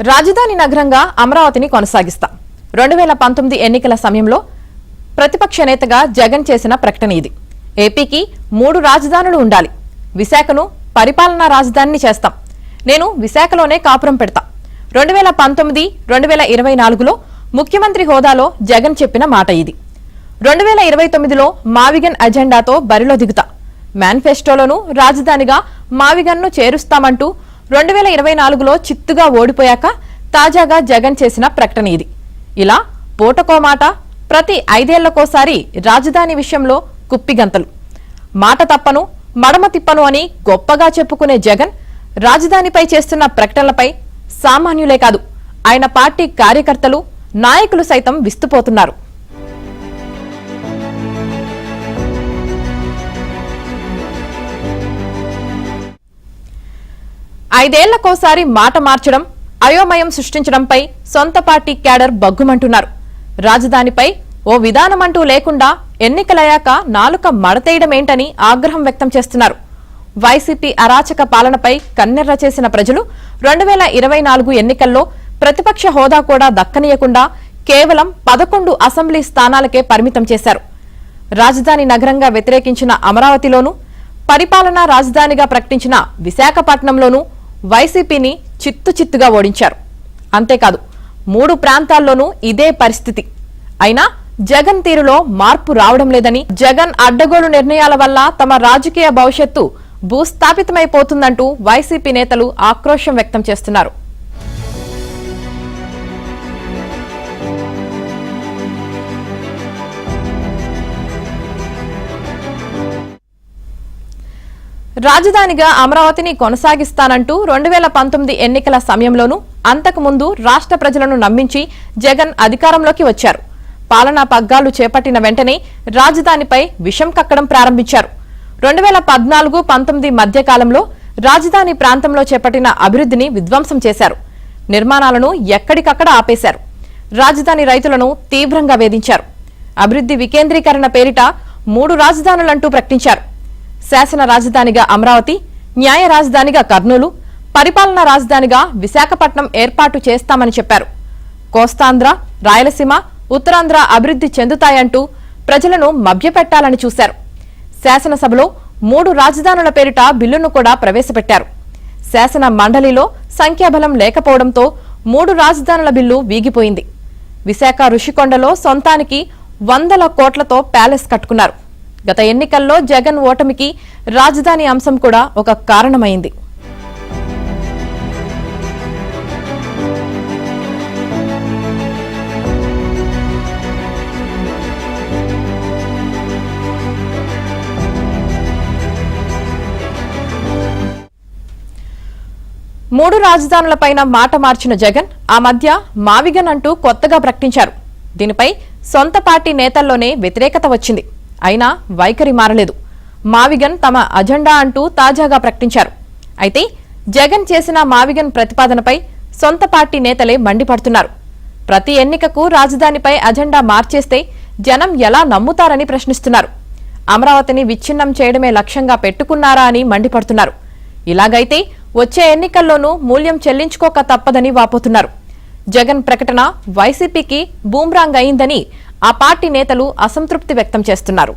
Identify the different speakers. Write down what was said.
Speaker 1: రాజధాని నగరంగా అమరావతిని కొనసాగిస్తాం. 2019 ఎన్నికల సమయంలో ప్రతిపక్ష నేతగా జగన్ చేసిన ప్రకటన ఇది. ఏపీకి 3 రాజధానులు ఉండాలి. విశాఖను పరిపాలనా రాజధానిని చేస్తాం. నేను విశాఖలోనే కాపురం పెడతా. 2019, 2024లో ముఖ్యమంత్రి హోదాలో జగన్ చెప్పిన మాట ఇది. 2029లో మావిగన్ అజెండాతో బరిలో దిగుతా. మేనిఫెస్టోలోనూ రాజధానిగా మావిగన్ను చేరుస్తామంటూ 2024లో చిత్తుగా ఓడిపోయాక తాజాగా జగన్ చేసిన ప్రకటన ఇది. ఇలా పూటకో మాట, ప్రతి 5 ఏళ్లకోసారి రాజధాని విషయంలో కుప్పిగంతలు. మాట తప్పను, మడమ తిప్పను అని గొప్పగా చెప్పుకునే జగన్ రాజధానిపై చేస్తున్న ప్రకటనలపై సామాన్యులే కాదు, ఆయన పార్టీ కార్యకర్తలు, నాయకులు సైతం విస్తుపోతున్నారు. ఐదేళ్లకోసారి మాట మార్చడం, అయోమయం సృష్టించడంపై సొంత పార్టీ క్యాడర్ బగ్గుమంటున్నారు. రాజధానిపై ఓ విధానమంటూ లేకుండా ఎన్నికలయ్యాక నాలుక మడతేయడమేంటని ఆగ్రహం వ్యక్తం చేస్తున్నారు. వైసీపీ అరాచక పాలనపై కన్నెర్ర చేసిన ప్రజలు 2024 ఎన్నికల్లో ప్రతిపక్ష హోదా కూడా దక్కనీయకుండా కేవలం 11 అసెంబ్లీ స్థానాలకే పరిమితం చేశారు. రాజధాని నగరంగా వ్యతిరేకించిన అమరావతిలోనూ, పరిపాలనా రాజధానిగా ప్రకటించిన విశాఖపట్నంలోనూ వైసీపీని చిత్తుచిత్తుగా ఓడించారు. అంతేకాదు 3 ప్రాంతాల్లోనూ ఇదే పరిస్థితి. అయినా జగన్ తీరులో మార్పు రావడం లేదని, జగన్ అడ్డగోలు నిర్ణయాల వల్ల తమ రాజకీయ భవిష్యత్తు భూస్థాపితమైపోతుందంటూ వైసీపీ నేతలు ఆక్రోశం వ్యక్తం చేస్తున్నారు. రాజధానిగా అమరావతిని కొనసాగిస్తానంటూ 2019 ఎన్నికల సమయంలోనూ, అంతకుముందు రాష్ట్ర ప్రజలను నమ్మించి జగన్ అధికారంలోకి వచ్చారు. పాలనా పగ్గాలు చేపట్టిన వెంటనే రాజధానిపై విషం కక్కడం ప్రారంభించారు. 2014-19 మధ్య కాలంలో రాజధాని ప్రాంతంలో చేపట్టిన అభివృద్ధిని విధ్వంసం చేశారు. నిర్మాణాలను ఎక్కడికక్కడ ఆపేశారు. రాజధాని రైతులను తీవ్రంగా వేధించారు. అభివృద్ధి వికేంద్రీకరణ పేరిట 3 రాజధానులంటూ ప్రకటించారు. శాసన రాజధానిగా అమరావతి, న్యాయ రాజధానిగా కర్నూలు, పరిపాలనా రాజధానిగా విశాఖపట్నం ఏర్పాటు చేస్తామని చెప్పారు. కోస్తాంధ్ర, రాయలసీమ, ఉత్తరాంధ్ర అభివృద్ధి చెందుతాయంటూ ప్రజలను మభ్యపెట్టాలని చూశారు. శాసనసభలో 3 రాజధానుల పేరిట బిల్లును కూడా ప్రవేశపెట్టారు. శాసన మండలిలో సంఖ్యాబలం లేకపోవడంతో 3 రాజధానుల బిల్లు వీగిపోయింది. విశాఖ ఋషికొండలో సొంతానికి 100 కోట్లతో ప్యాలెస్ కట్టుకున్నారు. గత ఎన్నికల్లో జగన్ ఓటమికి రాజధాని అంశం కూడా ఒక కారణమైంది. మూడు రాజధానులపైన మాట మార్చిన జగన్ ఆ మధ్య మావిగన్ అంటూ కొత్తగా ప్రకటించారు. దీనిపై సొంత పార్టీ నేతల్లోనే వ్యతిరేకత వచ్చింది. అయినా వైఖరి మారలేదు. మావిగన్ తమ అజెండా అంటూ తాజాగా ప్రకటించారు. అయితే జగన్ చేసిన మావిగన్ ప్రతిపాదనపై సొంత పార్టీ నేతలే మండిపడుతున్నారు. ప్రతి ఎన్నికకు రాజధానిపై అజెండా మార్చేస్తే జనం ఎలా నమ్ముతారని ప్రశ్నిస్తున్నారు. అమరావతిని విచ్ఛిన్నం చేయడమే లక్ష్యంగా పెట్టుకున్నారా అని మండిపడుతున్నారు. ఇలాగైతే వచ్చే ఎన్నికల్లోనూ మూల్యం చెల్లించుకోక తప్పదని వాపోతున్నారు. జగన్ ప్రకటన వైసీపీకి బూమ్రాంగ్ అయిందని ఆ పార్టీ నేతలు అసంతృప్తి వ్యక్తం చేస్తున్నారు.